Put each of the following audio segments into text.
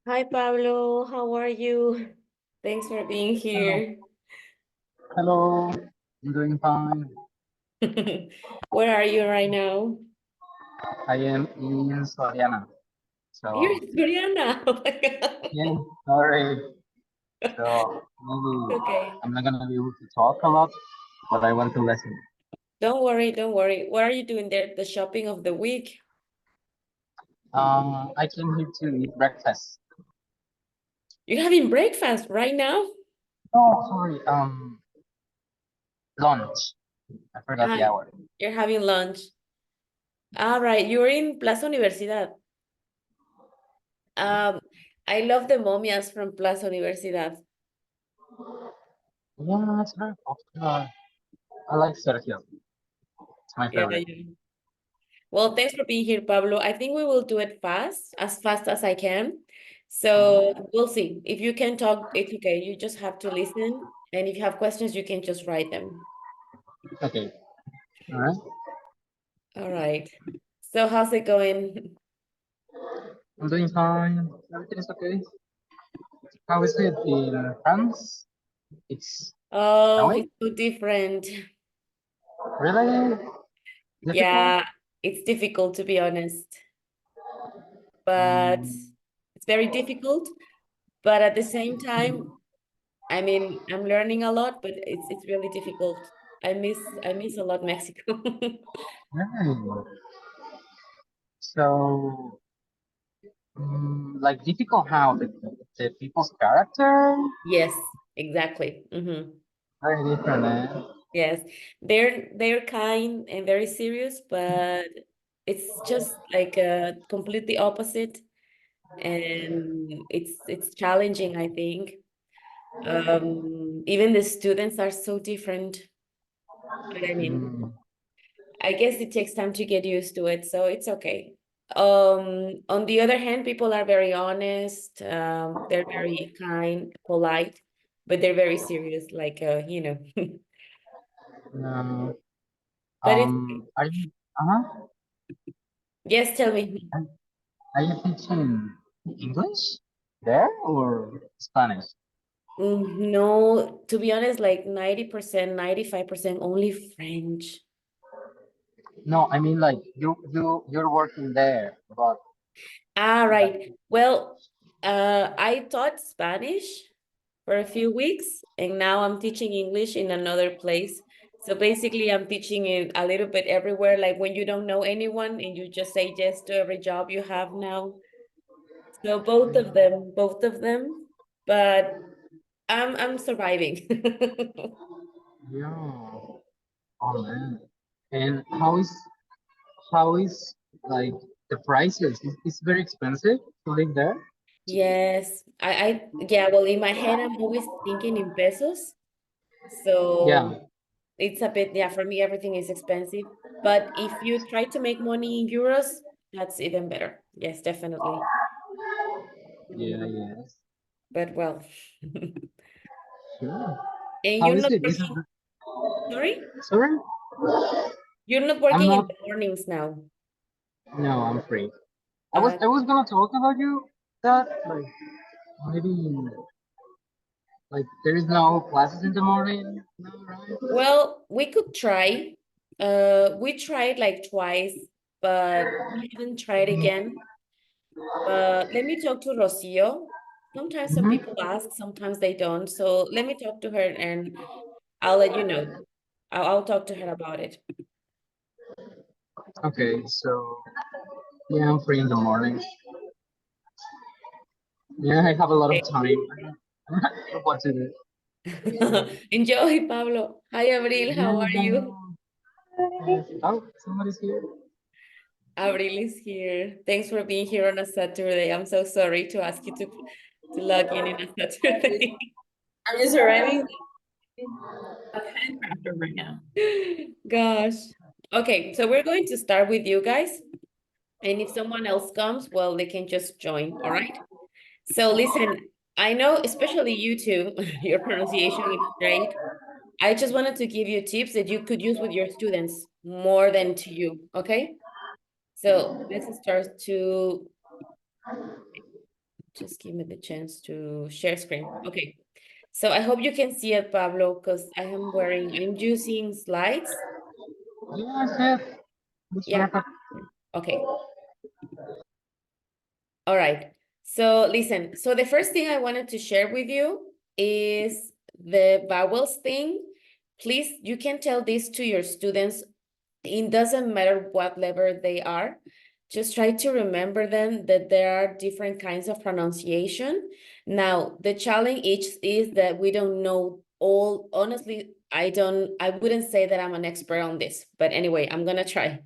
Hi, Pablo. How are you? Thanks for being Hello. here. Hello. I'm doing fine. Where are you right now? I am in Soriana. You're So, in Suriana. Oh my God. yeah, sorry. So, maybe Okay. I'm not gonna be able to talk a lot, but I want to listen. Don't worry, don't worry. What are you doing there? The shopping of the week? I came here to eat breakfast. You're having breakfast right now? Oh, sorry. Lunch. I forgot the Ah, hour. you're having lunch. All right. You're in Plaza Universidad. Um, I love the momias from Plaza Universidad. Yeah, it's very popular. I like Sergio. It's my Yeah, favorite. yeah. Well, thanks for being here, Pablo. I think we will do it fast as I can. So Mhm. we'll see. If you can talk, it's okay. You just have to listen. And if you have questions, you can just write them. Okay. All right. All right. So how's it going? I'm doing fine. Everything is okay. How is it in France? It's Oh, snowing? it's so different. Really difficult? Yeah, it's difficult to be honest, but Mm, it's very difficult. But at the same time, I mean, I'm learning a lot, but it's really difficult. I miss a lot Mexico. really? So, like difficult how the people's character Yes, exactly. very different, eh? Yes, they're kind and very serious, but it's just like completely opposite, and it's challenging, I think. Even the students are so different, but I mean, Mm, I guess it takes time to get used to it, so it's okay. On the other hand, people are very honest, they're very kind, polite, but they're very serious, like no. but it's Are you uh-huh? yes, tell me. Are are you teaching English there or Spanish? No, to be honest, like 90%, 95% only French. No, I mean like you're working there, but Ah, like right. Well, I taught Spanish for a few weeks, and now I'm teaching English in another place. So basically, I'm teaching it a little bit everywhere, like when you don't know anyone and you just say yes to every job you have now. So both of them, but I'm surviving. yeah. Oh man. And how is like the prices? It's very expensive to live there. Yes, yeah, well, in my head, I'm always thinking in pesos. Yeah. So it's a bit, yeah, for me, everything is expensive. But if you try to make money in euros, that's even better. Yes, definitely. Yeah. Mhm. Yes. But well, Sure. and How you're is not it? Is it working, sorry? sorry? You're not I'm working in not. the mornings now. No, I'm free. I was Uh, I was gonna talk about you that like maybe like there is no classes in the morning. No, right? well, we could try. We tried like twice, but we haven't tried again. Let me talk to Rocio. Sometimes some Mm-hmm. people ask, sometimes they don't. So let me talk to her and I'll let you know. I'll talk to her about it. Okay, so yeah, I'm free in the morning. Yeah, I have a lot of Okay. time. I don't know what to do. Enjoy, Pablo. Hi, Abril. Yeah, How are you? oh, somebody's here. Abril is here. Thanks for being here on a Saturday. I'm so sorry to ask you to log in a Saturday. I'm just arriving a handcrafter right now. Gosh. Okay, so we're going to start with you guys. And if someone else comes, well, they can just join. All right. So listen, I know, especially you two, your pronunciation is great. I just wanted to give you tips that you could use with your students more than to you. Okay. So let's start to Just give me the chance to share screen. Okay. So I hope you can see it, Pablo, because I'm using slides. Yes, yes. That's Yeah. perfect. Okay. All right. So listen, so the first thing I wanted to share with you is the vowels thing. Please, you can tell this to your students. It doesn't matter what level they are. Just try to remember them that there are different kinds of pronunciation. Now, the challenge is that we don't know all. Honestly, I wouldn't say that I'm an expert on this, but anyway, I'm gonna try.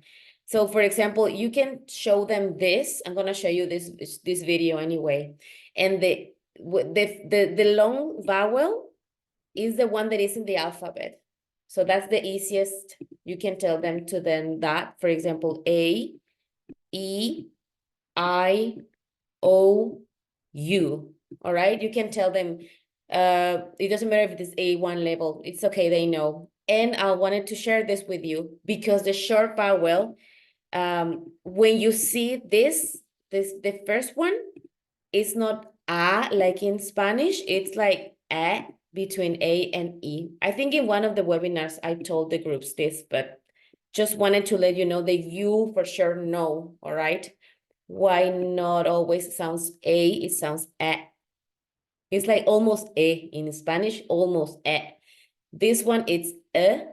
So for example, you can show them this. I'm gonna show you this video anyway. And the long vowel is the one that is in the alphabet. So that's the easiest. You can tell them to them that, for example, A, E, I, O, U. All right, you can tell them, it doesn't matter if it is A1 level, it's okay, they know. And I wanted to share this with you because the short vowel, when you see the first one, it's not A like in Spanish, it's like A between A and E. I think in one of the webinars, I told the groups this, but just wanted to let you know that you for sure know, all right? Why not always sounds A, it sounds A. It's like almost A in Spanish, almost A. This one it's A,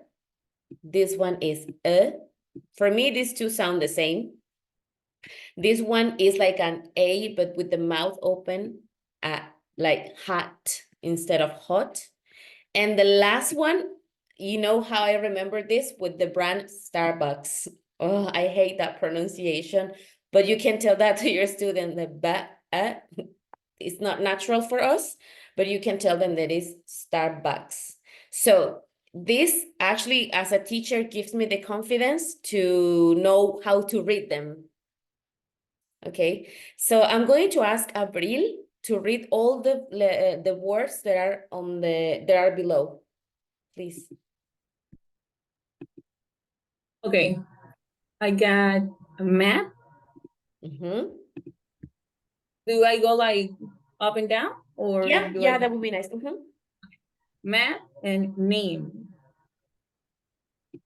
this one is A. For me, these two sound the same. This one is like an A, but with the mouth open, like hot instead of hot. And the last one, you know how I remember this with the brand Starbucks. Oh, I hate that pronunciation, but you can tell that to your student, the it's not natural for us, but you can tell them that it's Starbucks. So this actually, as a teacher, gives me the confidence to know how to read them. Okay, so I'm going to ask Abril to read all the words that are below, please. Okay, I got a map. Mm-hmm. Do I go like up and down or Yeah, that would be nice. Mm-hmm. map and name?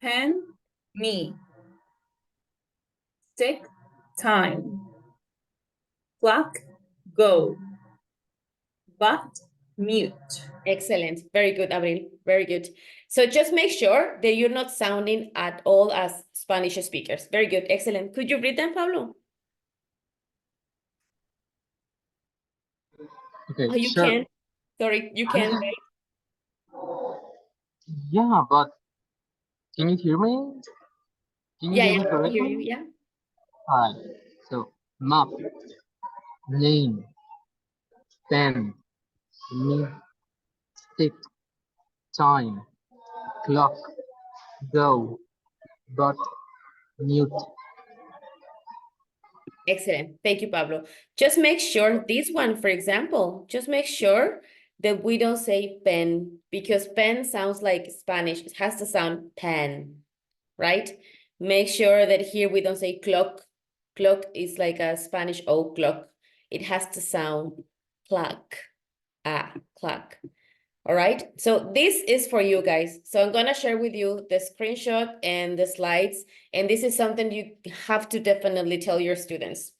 Pen, me. Stick, time. Clock, go. But, mute. Excellent. Very good, Abril. Very good. So just make sure that you're not sounding at all as Spanish speakers. Very good. Excellent. Could you read them, Pablo? Okay, Oh, you sure. can. Sorry, you can. Yeah, but can you hear me? Can you Yeah, hear me I can hear you. correctly? Yeah. Alright. So map, name, pen, me, stick, time, clock, go, but, mute. Excellent. Thank you, Pablo. Just make sure this one, for example, just make sure that we don't say pen because pen sounds like Spanish. It has to sound pen, right? Make sure that here we don't say clock. Clock is like a Spanish O clock. It has to sound clock. Clock. All right, so this is for you guys. So I'm gonna share with you the screenshot and the slides, and this is something you have to definitely tell your students.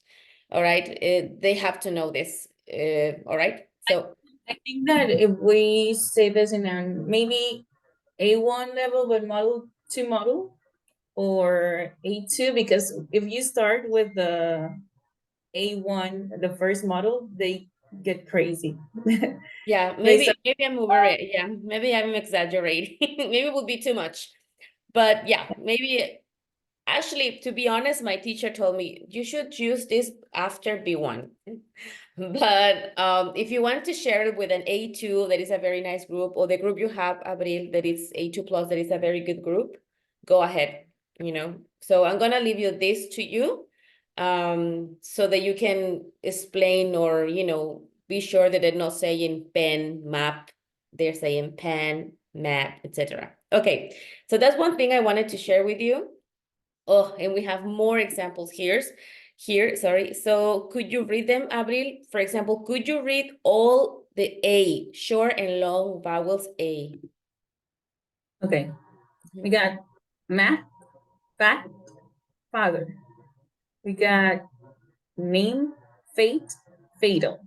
All right, they have to know this. All right, so I think that if we say this in a maybe A1 level, but model 2 model, or A2, because if you start with the A1, the first model, they get crazy. yeah, They start, maybe I'm over it. Yeah, maybe I'm exaggerating. Maybe it would be too much, but yeah, maybe. Actually, to be honest, my teacher told me you should use this after B1. But if you want to share it with an A2, that is a very nice group, or the group you have, Abril, that is A2 plus, that is a very good group, go ahead, you know. So I'm gonna leave you this to you, so that you can explain or, you know, be sure that they're not saying pen, map, they're saying pen, map, etc. Okay, so that's one thing I wanted to share with you. Oh, and we have more examples here, sorry. So could you read them, Abril? For example, could you read all the A, short and long vowels A? Okay. We got math, fat, father. We got name, fate, fatal.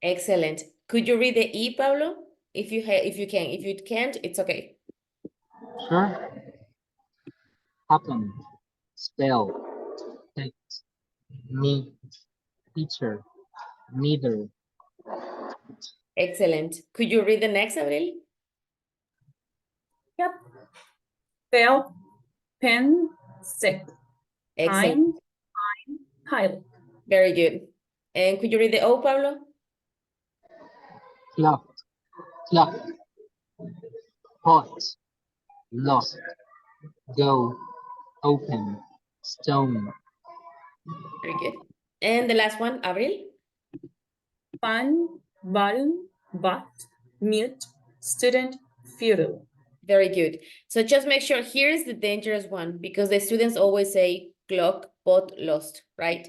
Excellent. Could you read the E, Pablo? If you can. If you can't, it's okay. Sure. Happen. Spell. Text. Meet. Teacher. Neither. Excellent. Could you read the next, Abril? Yep. Fail, pen, sick. Excellent. Time, pilot. Very good. And could you read the O, Pablo? Clocked. Clock. Hot. Lost. Go. Open. Stone. Very good. And the last one, Abril? Fun, button, but, mute, student, futile. Very good. So just make sure here's the dangerous one because the students always say clock, pot, lost, right?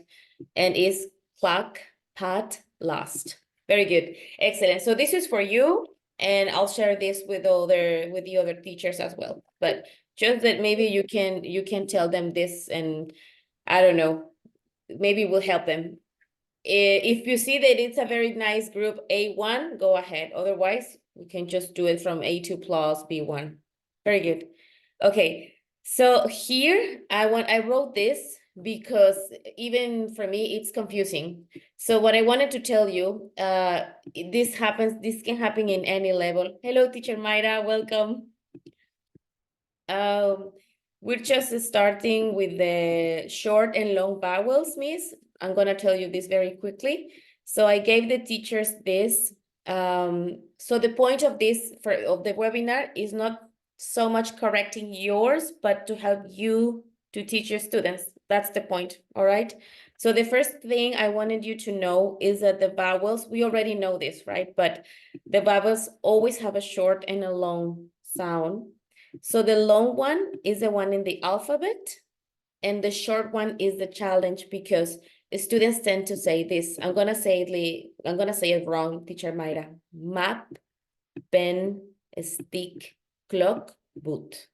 And it's clock, pot, lost. Very good. Excellent. So this is for you, and I'll share this with the other teachers as well. But just that maybe you can tell them this, and I don't know, maybe it will help them. If you see that it's a very nice group A1, go ahead. Otherwise, we can just do it from A2 plus B1. Very good. Okay, so here I wrote this because even for me, it's confusing. So what I wanted to tell you, this can happen in any level. Hello, teacher Mayra, welcome. We're just starting with the short and long vowels, miss. I'm gonna tell you this very quickly. So I gave the teachers this. So the point of this of the webinar is not so much correcting yours, but to help you to teach your students. That's the point, all right? So the first thing I wanted you to know is that the vowels, we already know this, right? But the vowels always have a short and a long sound. So the long one is the one in the alphabet, and the short one is the challenge because students tend to say this. I'm gonna say it wrong, teacher Mayra. Map, pen, stick, clock, boot.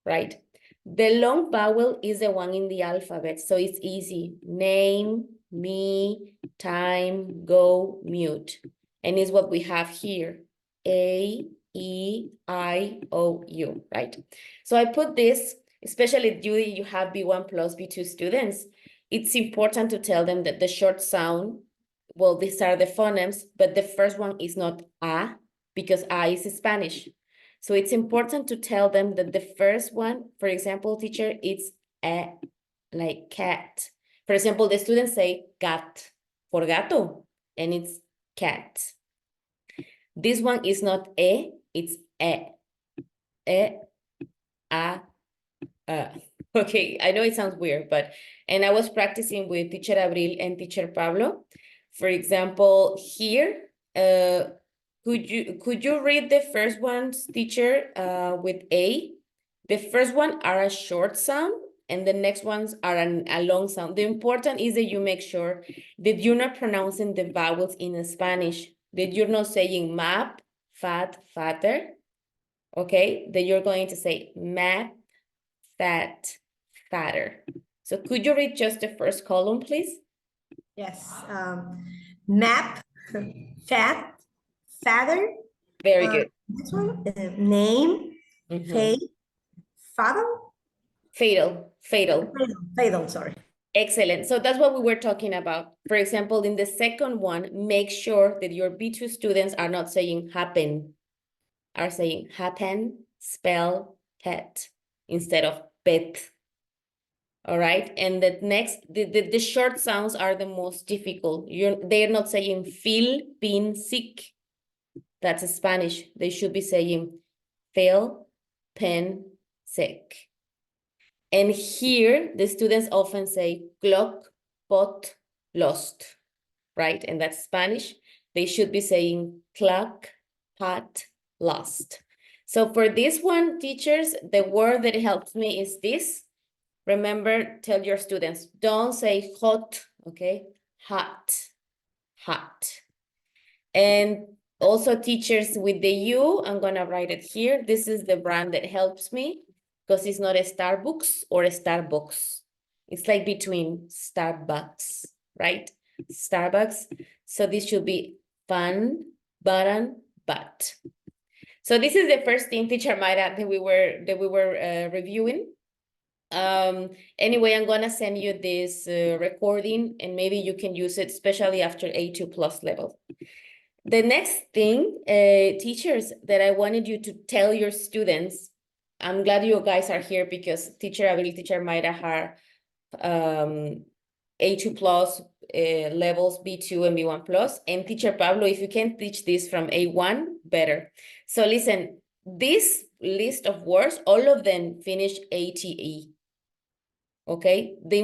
Right? The long vowel is the one in the alphabet, so it's easy. Name, me, time, go, mute. And it's what we have here. A, E, I, O, U, right? So I put this, especially you have B1 plus B2 students. It's important to tell them that the short sound, well, these are the phonemes, but the first one is not A, because A is Spanish. So it's important to tell them that the first one, for example, teacher, it's a, like cat. For example, the students say cat for gato, and it's cat. This one is not e, it's e. E, a. Okay, I know it sounds weird, and I was practicing with teacher Abril and teacher Pablo. For example, here, could you read the first ones, teacher, with A? The first one are a short sound, and the next ones are a long sound. The important is that you make sure that you're not pronouncing the vowels in Spanish, that you're not saying map, fat, fatter, okay? That you're going to say map, fat, fatter. So could you read just the first column, please? Yes. Map, fat, father. Very good. This one, name, fate, father. Fatal. Fatal, sorry. Excellent. So that's what we were talking about. For example, in the second one, make sure that your B2 students are not saying happen, are saying happen, spell, pet, instead of pet. All right. And the next, the short sounds are the most difficult. They're not saying feel, been, sick. That's Spanish. They should be saying fail, pen, sick. And here, the students often say clock, pot, lost, right? And that's Spanish. They should be saying clock, pot, lost. So for this one, teachers, the word that helps me is this. remember, tell your students, don't say hot, okay? Hot, hot. And also teachers with the U, I'm gonna write it here. This is the brand that helps me because it's not a Starbucks or a Starbucks. It's like between Starbucks, right? Starbucks. So this should be fun, button, but. So this is the first thing, Teacher Mayra, that we were reviewing. Anyway, I'm gonna send you this recording and maybe you can use it, especially after A2 plus level. The next thing, teachers, that I wanted you to tell your students, I'm glad you guys are here because Teacher Avril, Teacher Mayra are A2 plus levels B2 and B1 plus, and Teacher Pablo, if you can teach this from A1, better. So listen, this list of words, all of them finish ATE. Okay, the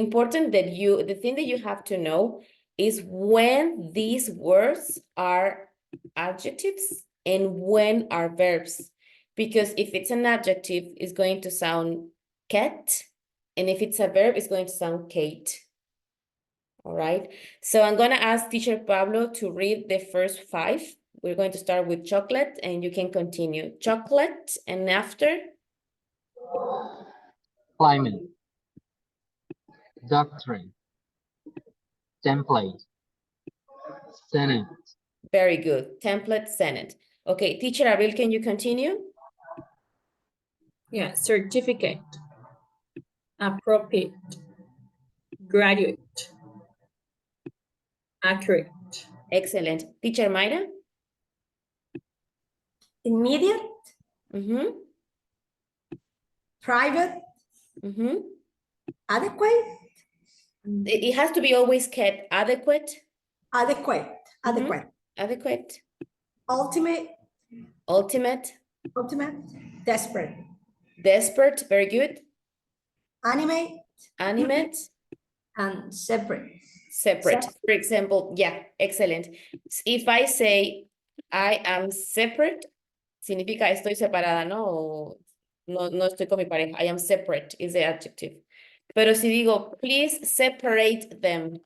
thing that you have to know is when these words are adjectives and when are verbs. Because if it's an adjective, it's going to sound cat, and if it's a verb, it's going to sound Kate. All right, so I'm gonna ask Teacher Pablo to read the first 5. We're going to start with chocolate, and you can continue. Chocolate, and after? Climate. Doctrine. Template. Senate. Very good. Template, Senate. Okay, Teacher Avril, can you continue? Yeah, certificate, appropriate, graduate, accurate, Excellent. Teacher Mayra? Immediate, Mm-hmm. private, Mm-hmm. adequate, It has to be always kept adequate. adequate, adequate, Adequate. ultimate, Ultimate. ultimate, desperate, Desperate. Very good. animate, Animate. and separate. Separate. Separate. For example, yeah, excellent. If I say I am separate, significa estoy separada, ¿no? No estoy con mi pareja. I am separate is the adjective. Pero si digo, please separate them.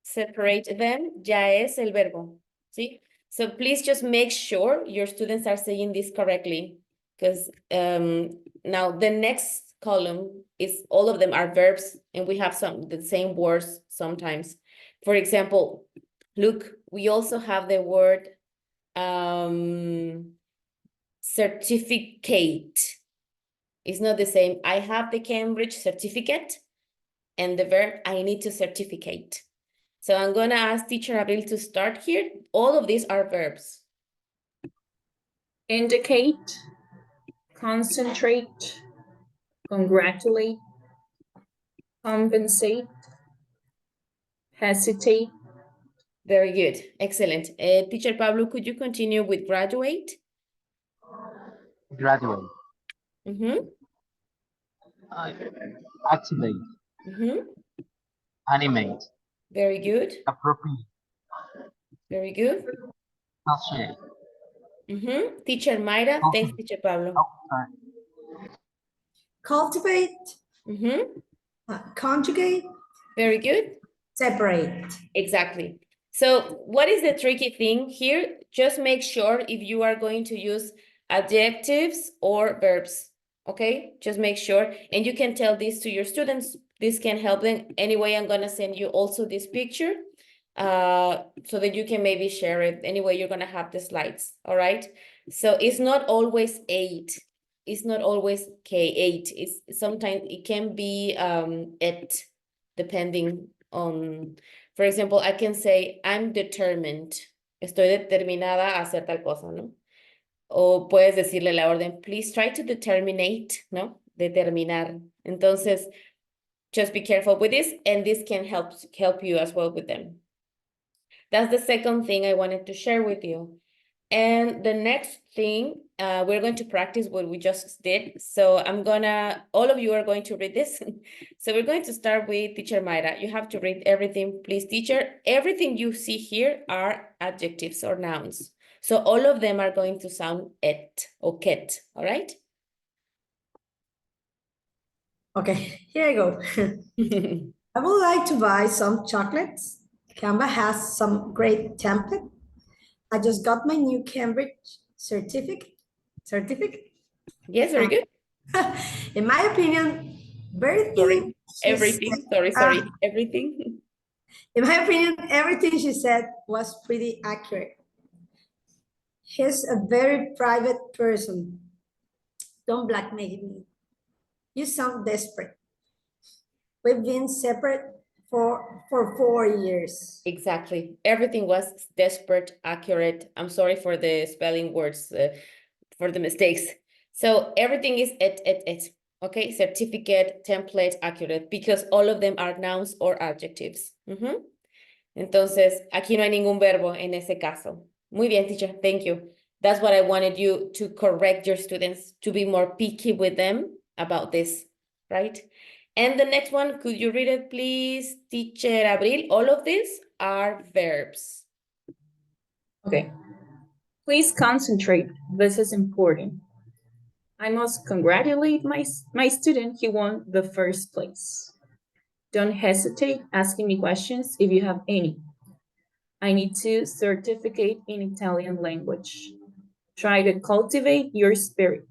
Separate them ya es el verbo, ¿sí? So please just make sure your students are saying this correctly, because now the next column is all of them are verbs, and we have the same words sometimes. For example, look, we also have the word certificate. It's not the same. I have the Cambridge certificate, and the verb I need to certificate. So I'm gonna ask Teacher Abril to start here. All of these are verbs. indicate, concentrate, congratulate, compensate, hesitate. Very good, excellent. Teacher Pablo, could you continue with graduate? Graduate. Mm-hmm. Activate. Mm-hmm. Animate. Very good, Appropriate. very good. Associate. Mm-hmm. Teacher Mayra, thanks, Teacher Pablo. Oh, sorry. Cultivate, Mm-hmm. conjugate, Very good, separate. exactly. So what is the tricky thing here? Just make sure if you are going to use adjectives or verbs, okay? Just make sure, and you can tell this to your students. This can help them. Anyway, I'm gonna send you also this picture so that you can maybe share it. Anyway, you're gonna have the slides, all right? So it's not always 8. It's not always K8. It's sometimes it can be it, depending on, for example, I can say, I'm determined. Estoy determinada a hacer tal cosa, ¿no? O puedes decirle la orden, please try to determinate, ¿no? Determinar. Entonces, just be careful with this, and this can help you as well with them. That's the second thing I wanted to share with you. And the next thing, we're going to practice what we just did. So all of you are going to read this. So we're going to start with Teacher Mayra. You have to read everything, please, teacher. Everything you see here are adjectives or nouns. So all of them are going to sound et or ket, all right? Okay, here I go. I would like to buy some chocolates. Canva has some great template. I just got my new Cambridge certificate. Yes, very good. In my opinion, Sorry, everything she everything. said, Sorry, everything. in my opinion, everything she said was pretty accurate. He's a very private person. Don't blackmail me. You sound desperate. We've been separate for 4 years. Exactly. Everything was desperate, accurate. I'm sorry for the spelling words, for the mistakes. So everything is it. Okay, certificate, template, accurate, because all of them are nouns or adjectives. Entonces, aquí no hay ningún verbo en ese caso. Muy bien, teacher. Thank you. That's what I wanted you to correct your students, to be more picky with them about this, right? And the next one, could you read it, please, teacher Abril? All of these are verbs. Okay. Please concentrate. This is important. I must congratulate my student. He won the first place. Don't hesitate asking me questions if you have any. I need to certificate in Italian language. Try to cultivate your spirit.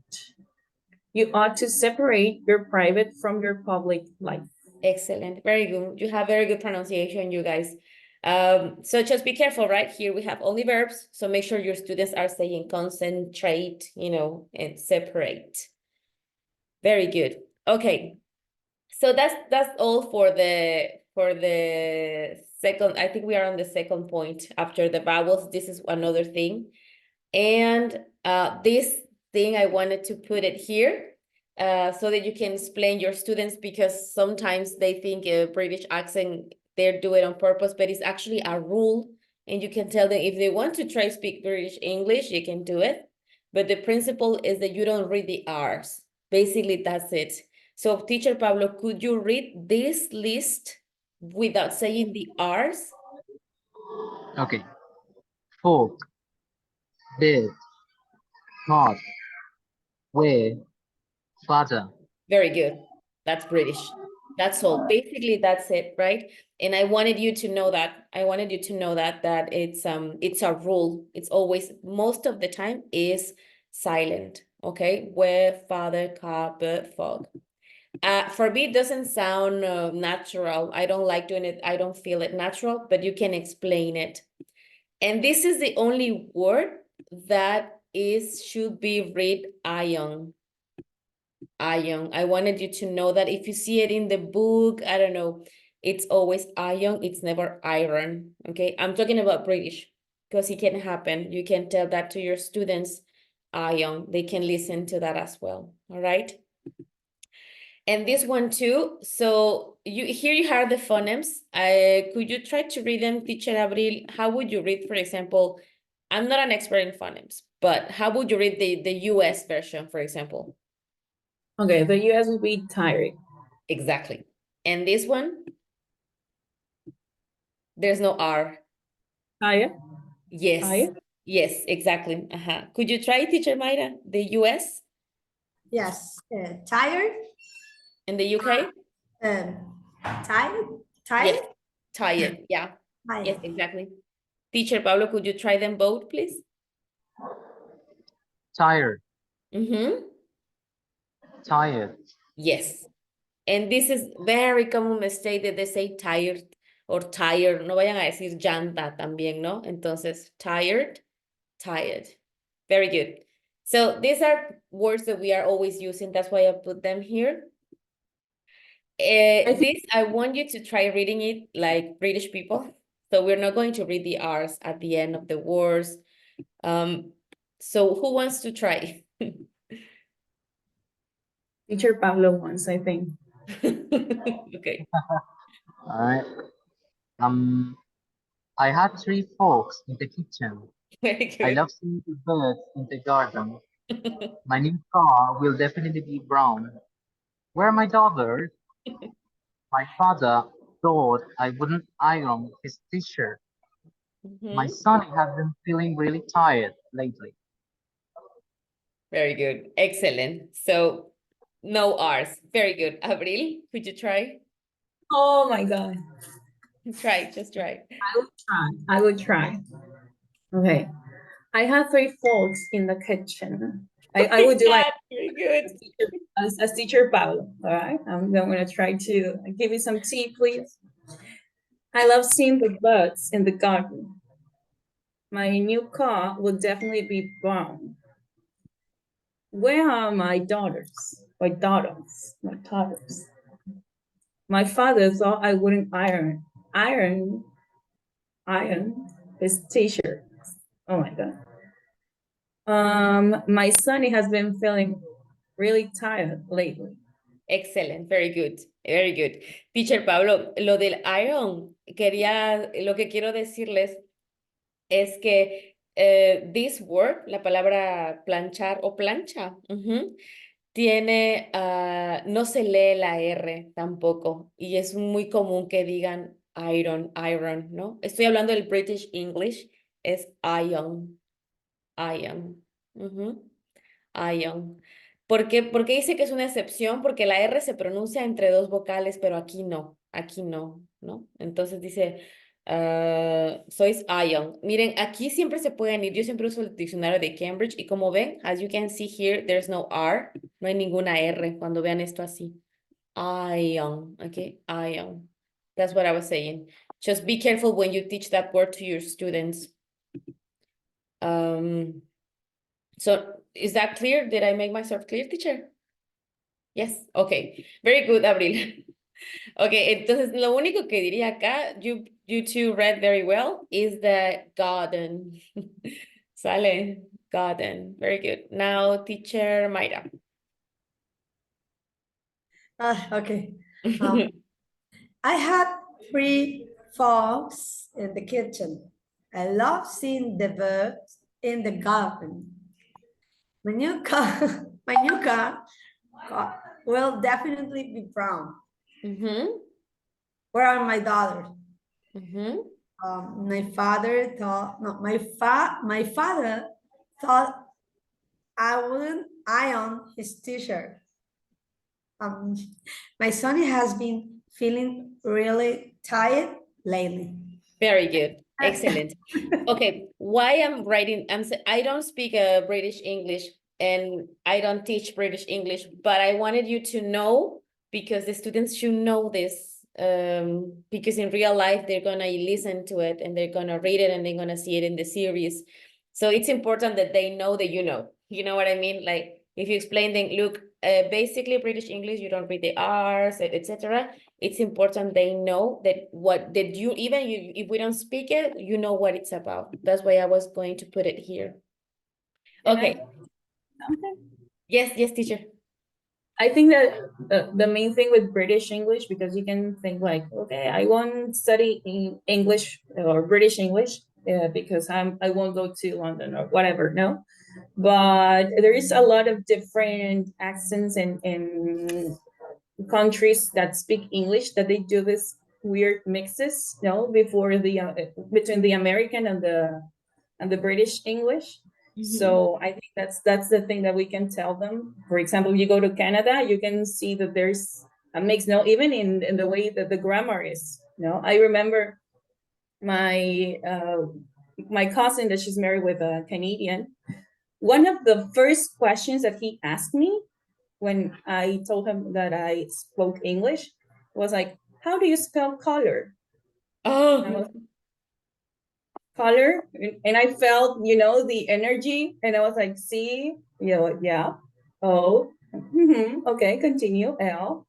You ought to separate your private from your public life. Excellent. Very good. You have very good pronunciation, you guys. So just be careful, right? Here we have only verbs. So make sure your students are saying concentrate, and separate. Very good. Okay. So that's all for the second. I think we are on the second point after the vowels. This is another thing. And this thing I wanted to put it here. So that you can explain your students, because sometimes they think a British accent, they're doing it on purpose, but it's actually a rule. And you can tell them if they want to try speak British English, you can do it. But the principle is that you don't read the R's. Basically, that's it. So teacher Pablo, could you read this list without saying the R's? Okay. Folk, bed, not, way, father. Very good. That's British. That's all. Basically, that's it, right? And I wanted you to know that. I wanted you to know that it's a rule. It's always, most of the time, is silent. Okay, where, father, car, bird, fog. For me, it doesn't sound natural. I don't like doing it. I don't feel it natural, but you can explain it. And this is the only word that should be read ion. Ion. I wanted you to know that if you see it in the book, I don't know, it's always ion. It's never iron. Okay, I'm talking about British, because it can happen. You can tell that to your students. Ion. They can listen to that as well. All right. And this one too. So here you have the phonemes. Could you try to read them, teacher Abril? How would you read, for example? I'm not an expert in phonemes, but how would you read the US version, for example? Okay, the US would be tired. Exactly. And this one, there's no R. Tired? Yes. Tired? Yes, exactly. Could you try, teacher Mayra, the US Yes, tired, and the UK? tired, Yes, tired. Yeah. tired. Yes, exactly. Teacher Pablo, could you try them both, please? Tired, Tired. Yes. And this is very common mistake that they say tired or tired. No vayan a decir llanta también, ¿no? Entonces, tired, tired. Very good. So these are words that we are always using. That's why I put them here. I want you to try reading it like British people. So we're not going to read the R's at the end of the words. So who wants to try? Teacher Pablo wants, I think. Okay. All right. I had 3 folks in the kitchen. Very good. I love seeing the birds in the garden. My new car will definitely be brown. Where are my daughters? My father thought I wouldn't iron his t-shirt. My son has been feeling really tired lately. Very good. Excellent. So No R's. Very good. Abril, could you try? Oh my God. Try, just try. I will try. Okay. I have 3 folks in the kitchen. I would do like Very good. as teacher Paulo. All right. I'm going to try to give you some tea, please. I love seeing the birds in the garden. My new car will definitely be brown. Where are my daughters? My daughters. My daughters. My father thought I wouldn't iron his t-shirt. Oh my God. My son has been feeling really tired lately. Excellent, very good, very good. Teacher Pablo, lo del iron, lo que quiero decirles es que this word, la palabra planchar o plancha, tiene, no se lee la R tampoco, y es muy común que digan iron, ¿no? Estoy hablando del British English, es iron. Ion. ¿Por qué dice que es una excepción? Porque la R se pronuncia entre 2 vocales, pero aquí no, ¿no? Entonces dice, sois Ion. Miren, aquí siempre se pueden ir, yo siempre uso el diccionario de Cambridge y como ven, as you can see here, there's no R, no hay ninguna R cuando vean esto así. Ion, okay, Ion. That's what I was saying. Just be careful when you teach that word to your students. So is that clear? Did I make myself clear, teacher? Yes, okay. Very good, Abril. Okay, entonces lo único que diría acá, you two read very well, is the garden. Sale, garden. Very good. Now, teacher Mayra. Okay. I had 3 folks in the kitchen. I love seeing the birds in the garden. My new car, car will definitely be brown. Where are my daughters? My father thought, no, my father thought I wouldn't iron his t-shirt. My son has been feeling really tired lately. Very good. Excellent. Okay, why I'm writing, I don't speak British English and I don't teach British English, but I wanted you to know because the students should know this because in real life, they're gonna listen to it and they're gonna read it and they're gonna see it in the series. So it's important that they know that you know what I mean? Like if you explain them, look, basically British English, you don't read the R's, etc. It's important they know that if we don't speak it, you know what it's about. That's why I was going to put it here. Okay. Yes, teacher. I think that the main thing with British English, because you can think like, okay, I won't study in English or British English because I won't go to London or whatever, no? But there is a lot of different accents in countries that speak English that they do this weird mixes, before between the American and the British English. So I think that's the thing that we can tell them. For example, you go to Canada, you can see that there's a mix, even in the way that the grammar is. I remember my cousin that she's married with a Canadian. One of the first questions that he asked me when I told him that I spoke English was like, how do you spell color? Oh, color. And I felt, the energy. And I was like, C, yeah. O, okay, continue. L.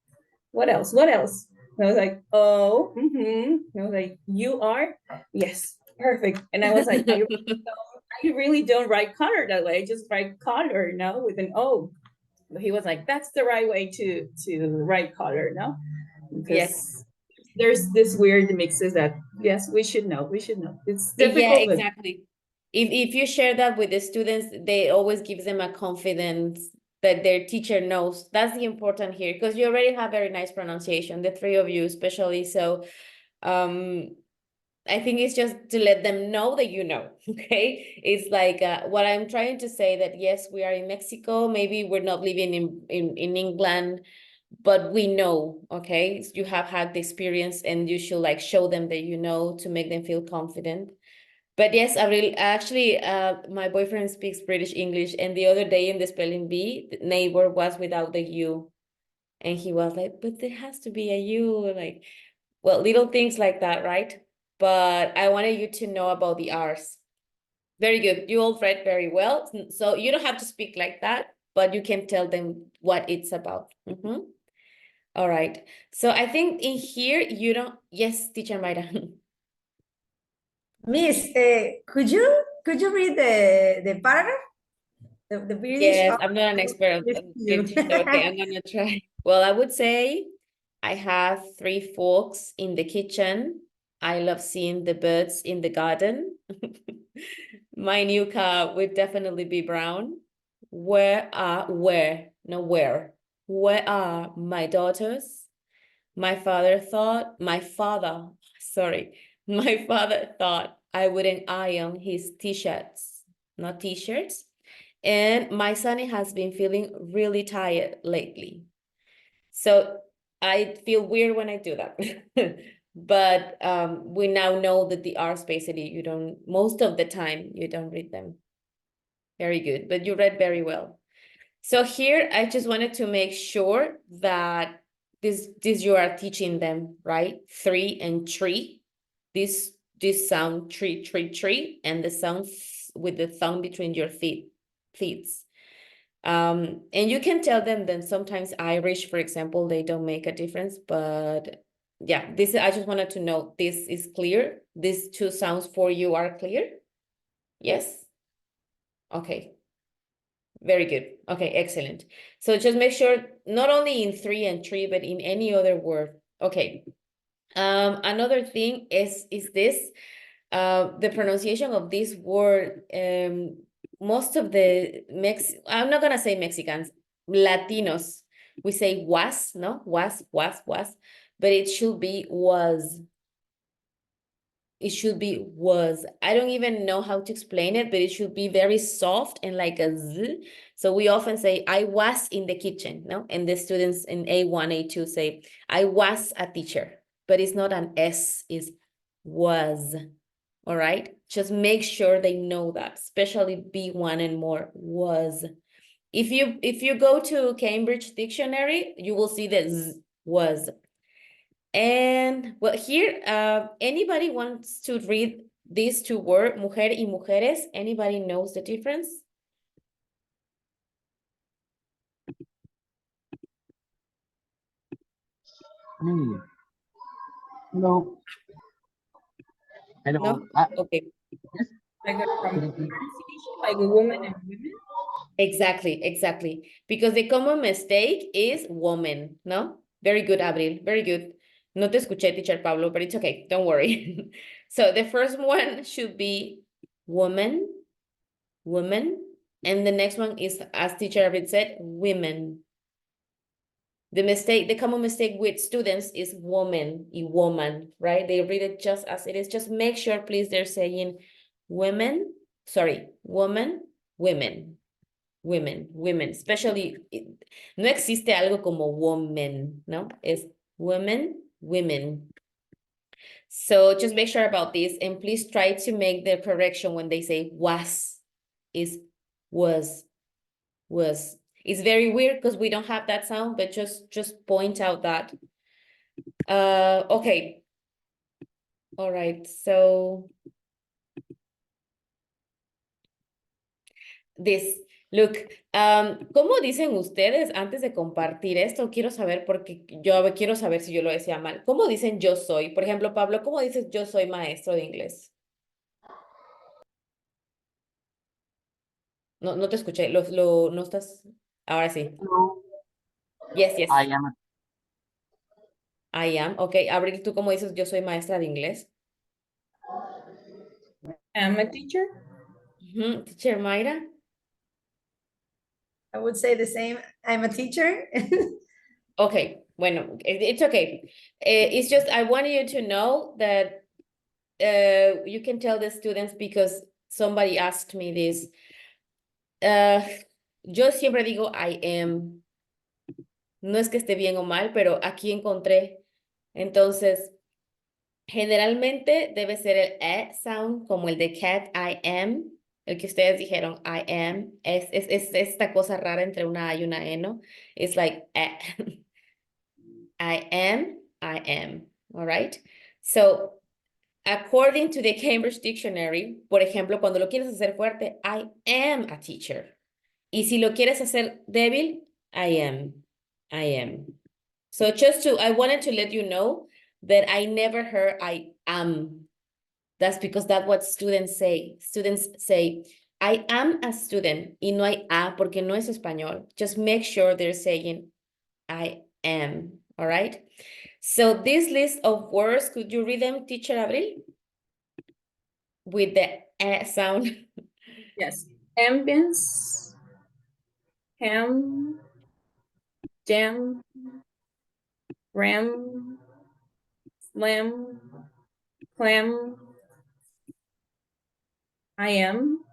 What else? And I was like, O, And I was like, you are? Yes, perfect. And I was like, I really don't write color that way. I just write color, with an O. But he was like, that's the right way to write color, because yes. There's this weird mixes that yes, we should know. It's difficult. Yeah, exactly. If you share that with the students, they always gives them a confidence that their teacher knows. That's the important here because you already have very nice pronunciation, the 3 of you especially. So I think it's just to let them know that you know, okay? It's like what I'm trying to say that yes, we are in Mexico, maybe we're not living in England, but we know, okay? You have had the experience and you should like show them that you know to make them feel confident. But yes, actually, my boyfriend speaks British English, and the other day in the spelling bee, the neighbor was without the U, and he was like, "But there has to be a U," like, well, little things like that, right? But I wanted you to know about the R's. Very good. You all read very well, so you don't have to speak like that, but you can tell them what it's about. All right. So I think in here you don't. Yes, teacher Mayra. Miss, could you read the paragraph? The British Yes, are I'm not an expert with on you. British, so okay, I'm gonna try. Well, I would say I have 3 forks in the kitchen. I love seeing the birds in the garden. My new car would definitely be brown. Where are my daughters? My father thought I wouldn't iron his t-shirts, not t-shirts. And my son has been feeling really tired lately. So I feel weird when I do that. But we now know that the R's basically you don't, most of the time, you don't read them. Very good, but you read very well. So here, I just wanted to make sure that this you are teaching them, right? 3 and 3. This sound tree, and the sound with the thumb between your feet. And you can tell them then sometimes Irish, for example, they don't make a difference, but yeah, I just wanted to know this is clear. These 2 sounds for you are clear? Yes? Okay. Very good. Okay, excellent. So just make sure not only in 3 and 3, but in any other word. Okay. Another thing is this the pronunciation of this word. Most of the I'm not gonna say Mexicans, Latinos, we say was, no? Was, but it should be was. It should be was. I don't even know how to explain it, but it should be very soft and like a z. So we often say, I was in the kitchen, no? And the students in A1, A2 say, I was a teacher, but it's not an S, it's was. All right? Just make sure they know that, especially B1 and more, was. If you go to Cambridge Dictionary, you will see that z was. And well, here, anybody wants to read these 2 words, mujer y mujeres? Anybody knows the difference? Hello. Hello. No? Okay. Yes. Like a Could you please- pronunciation, like a woman and women. Exactly. Because the common mistake is woman, no? Very good, Abril. Very good. No te escuché, teacher Pablo, but it's okay. Don't worry. So the first one should be woman. And the next one is, as teacher Abril said, women. The common mistake with students is woman, right? They read it just as it is. Just make sure, please, they're saying women, woman, women, especially, no existe algo como woman, ¿no? Es women. So just make sure about this, and please try to make the correction when they say was, is was. It's very weird because we don't have that sound, but just point out that. Okay. All right, so look, ¿cómo dicen ustedes antes de compartir esto? Quiero saber porque yo quiero saber si yo lo decía mal. ¿Cómo dicen yo soy? Por ejemplo, Pablo, ¿cómo dices yo soy maestro de inglés? No te escuché, no estás, ahora sí. Hello. Yes. I am. I am. Ok, Abril, ¿tú cómo dices yo soy maestra de inglés? I'm a teacher. Teacher Mayra? I would say the same. I'm a teacher. Okay, bueno, it's okay. It's just I want you to know that you can tell the students because somebody asked me this. Yo siempre digo I am. No es que esté bien o mal, pero aquí encontré. Entonces, generalmente debe ser el E sound, como el de cat, I am. El que ustedes dijeron, I am. Es esta cosa rara entre una A y una E, ¿no? It's like, I am. All right? So, according to the Cambridge Dictionary, por ejemplo, cuando lo quieres hacer fuerte, I am a teacher. Y si lo quieres hacer débil, I am. So I wanted to let you know that I never heard I am. That's because that's what students say. Students say, I am a student. Y no hay a porque no es español. Just make sure they're saying, I am. All right? So this list of words, could you read them, Teacher Abril? With the sound. Yes. Ambience, ham, jam, ram, slam, clam, I am,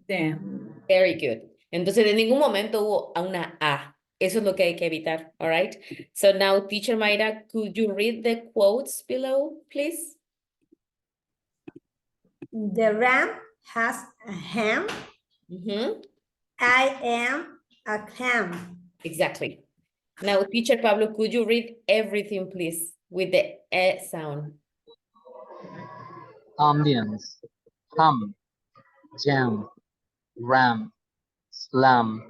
damn. Very good. Entonces, en ningún momento hubo una A. Eso es lo que hay que evitar, all right? So now, Teacher Mayra, could you read the quotes below, please? The ram has a ham. I am a clam. Exactly. Now, Teacher Pablo, could you read everything, please, with the E sound? Ambience, hum, jam, ram, slam,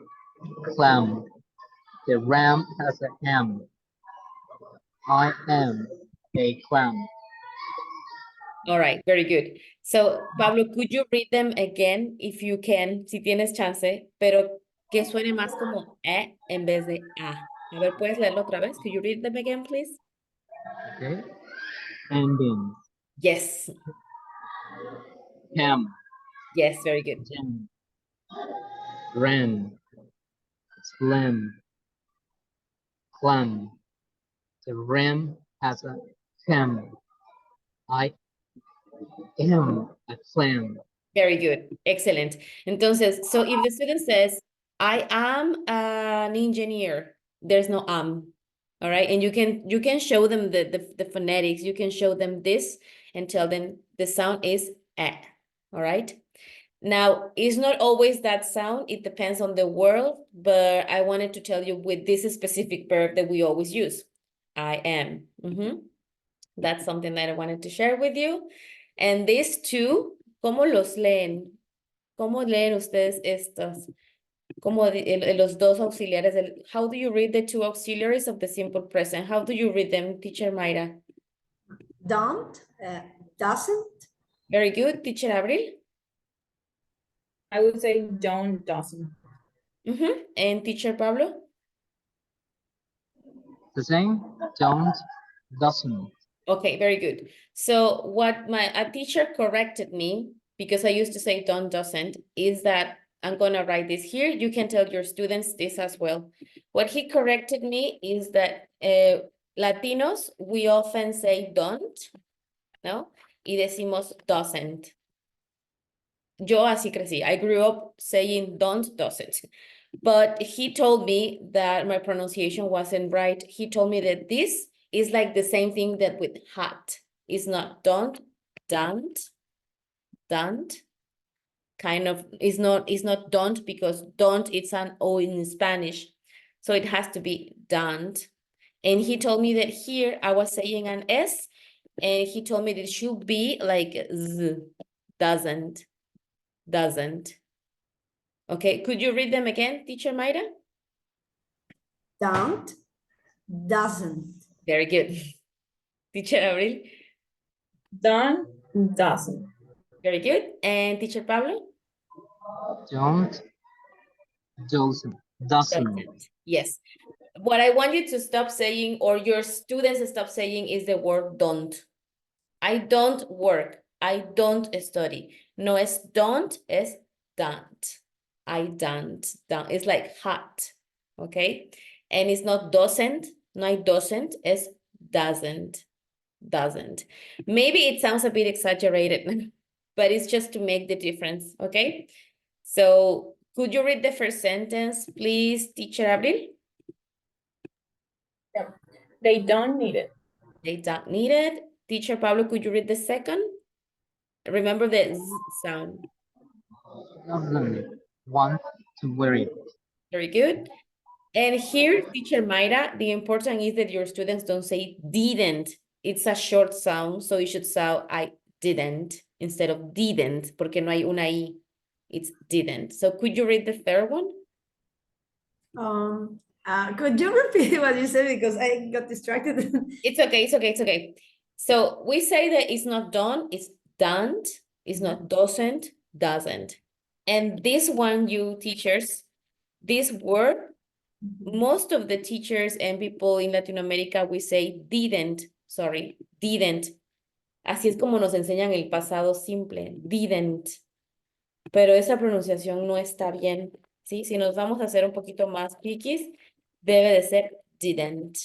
clam. The ram has a ham. I am a clam. All right, very good. So, Pablo, could you read them again, if you can, si tienes chance, pero que suene más como E en vez de A. A ver, ¿puedes leerlo otra vez? Could you read them again, please? Okay. Ambience, Yes. ham, Yes, very good. jam, ram, slam, clam. The ram has a ham. I am a clam. Very good. Excellent. Entonces, so if the student says, I am an engineer, there's no am. All right. And you can show them the phonetics. You can show them this and tell them the sound is eh. All right. Now, it's not always that sound. It depends on the word, but I wanted to tell you with this specific verb that we always use. I am. That's something that I wanted to share with you. And these two, ¿cómo los leen? ¿Cómo leen ustedes estos? Como los dos auxiliares. How do you read the two auxiliaries of the simple present? How do you read them, Teacher Mayra? Don't, doesn't. Very good. Teacher Abril? I would say don't, doesn't. And Teacher Pablo? The same, don't, doesn't. Okay, very good. So what a teacher corrected me, because I used to say don't, doesn't, is that I'm going to write this here. You can tell your students this as well. What he corrected me is that Latinos, we often say don't, ¿no? Y decimos doesn't. Yo así crecí. I grew up saying don't, doesn't. But he told me that my pronunciation wasn't right. He told me that this is like the same thing that with hot. It's not don't, kind of, it's not don't, because don't, it's an O in Spanish. So it has to be don't. And he told me that here I was saying an S, and he told me that it should be like Z, doesn't. Okay, could you read them again, Teacher Mayra? Don't, doesn't. Very good. Teacher Abril? Don't, doesn't. Very good. And Teacher Pablo? Don't, doesn't. Doesn't. Yes. What I want you to stop saying, or your students stop saying, is the word don't. I don't work. I don't study. No es don't, es don't. I don't. It's like hot. Okay? And it's not doesn't. No, I doesn't. Es doesn't. doesn't. Maybe it sounds a bit exaggerated, but it's just to make the difference, okay? So could you read the first sentence, please, teacher Abril? They don't need it. They don't need it. Teacher Pablo, could you read the second? Remember the Z sound. Doesn't want to wear it. Very good. And here, teacher Mayra, the important is that your students don't say didn't. It's a short sound, so you should sound I didn't instead of didn't, porque no hay una I. It's didn't. So could you read the third one? Could you repeat what you said because I got distracted? It's okay, it's okay, it's okay. So we say that it's not done, it's done. It's not doesn't, doesn't. And this one, you teachers, this word, most of the teachers and people in Latin America, we say didn't, sorry, didn't. Así es como nos enseñan el pasado simple, didn't. Pero esa pronunciación no está bien, ¿sí? Si nos vamos a hacer un poquito más piquis, debe de ser didn't,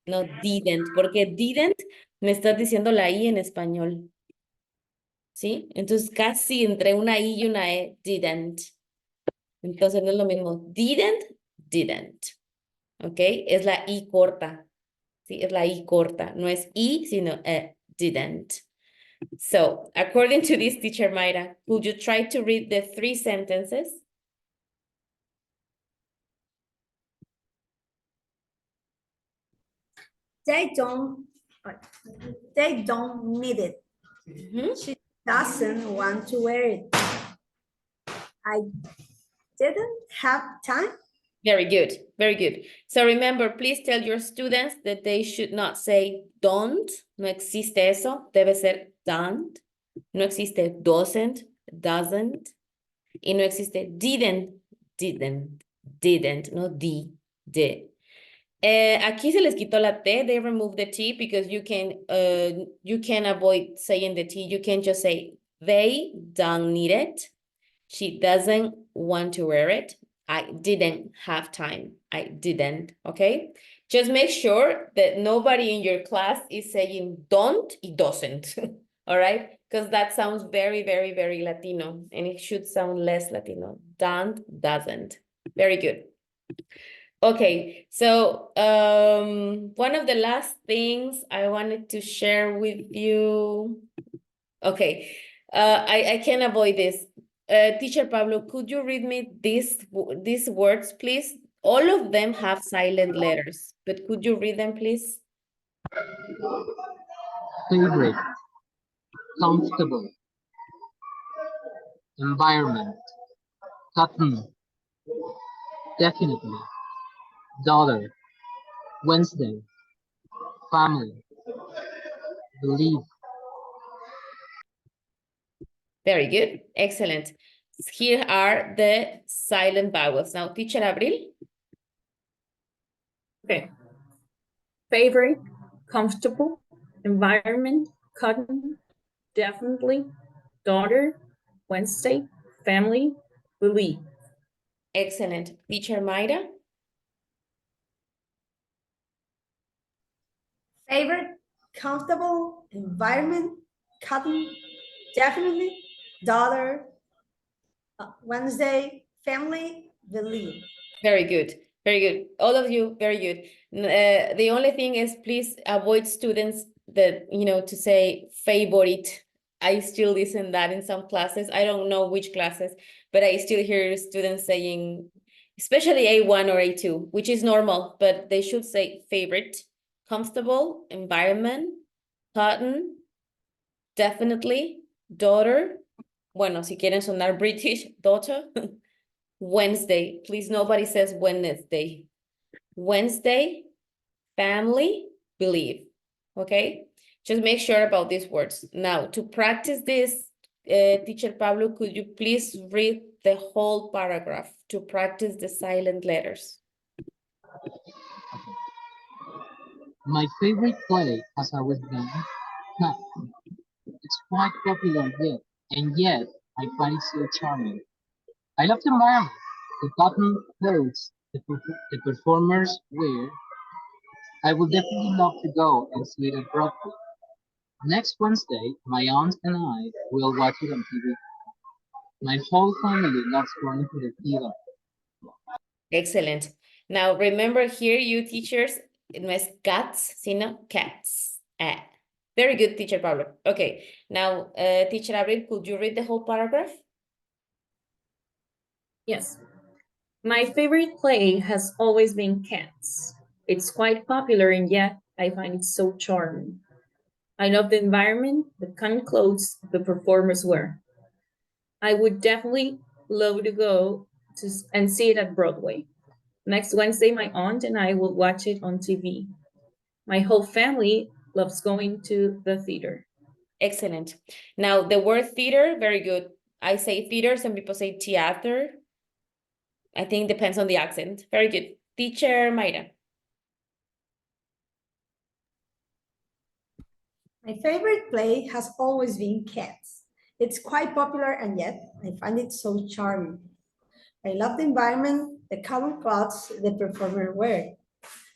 no didn't, porque didn't me estás diciendo la I en español, ¿sí? Entonces casi entre una I y una E, didn't. Entonces no es lo mismo, didn't, ¿ok? Es la I corta, ¿sí? Es la I corta, no es I, sino didn't. So, according to this teacher Mayra, could you try to read the 3 sentences? They don't need it. She doesn't want to wear it. I didn't have time. Very good, very good. So remember, please tell your students that they should not say don't, no existe eso, debe ser don't, no existe doesn't, doesn't, y no existe didn't, no did. Aquí se les quitó la T, they removed the T because you can avoid saying the T, you can just say they don't need it, she doesn't want to wear it, I didn't have time. I didn't, okay? Just make sure that nobody in your class is saying don't, it doesn't, all right? Because that sounds very, very, very Latino, and it should sound less Latino. Don't, doesn't. Very good. Okay, so one of the last things I wanted to share with you. Okay, I can't avoid this. Teacher Pablo, could you read me these words, please? All of them have silent letters, but could you read them, please? Favorite. Comfortable. Environment. Cotton. Definitely. Dollar. Wednesday. Family. Believe. Very good. Excellent. Here are the silent vowels. Now, teacher Abril. Okay. Favorite, comfortable, environment, cotton, definitely, daughter, Wednesday, family, believe. Excellent. Teacher Mayra. Favorite, comfortable, environment, cotton, definitely, daughter, Wednesday, family, believe. Very good. Very good. All of you, very good. The only thing is please avoid students that, to say favorite. I still listen that in some classes. I don't know which classes, but I still hear students saying, especially A1 or A2, which is normal, but they should say favorite, comfortable, environment, cotton, definitely, daughter. Bueno, si quieren sonar British, daughter. Wednesday, please, nobody says Wednesday. Wednesday, family, believe, okay? Just make sure about these words. Now, to practice this, teacher Pablo, could you please read the whole paragraph to practice the silent letters? My favorite play has always been Snap. It's quite popular yet, and yet I find it so charming. I love the environment, the cotton clothes the performers wear. I would definitely love to go and see it at Broadway. Next Wednesday, my aunt and I will watch it on TV. My whole family loves going to the theater. Excellent. Now remember here, you teachers, no es cats, sino cats. Very good, teacher Pablo. Okay, now teacher Abril, could you read the whole paragraph? Yes. My favorite play has always been Cats. It's quite popular and yet I find it so charming. I love the environment, the kind of clothes the performers wear. I would definitely love to go and see it at Broadway. Next Wednesday, my aunt and I will watch it on TV. My whole family loves going to the theater. Excellent. Now the word theater, very good. I say theater, some people say theater. I think depends on the accent. Very good. Teacher Mayra. My favorite play has always been Cats. It's quite popular and yet I find it so charming. I love the environment, the color clothes the performer wear.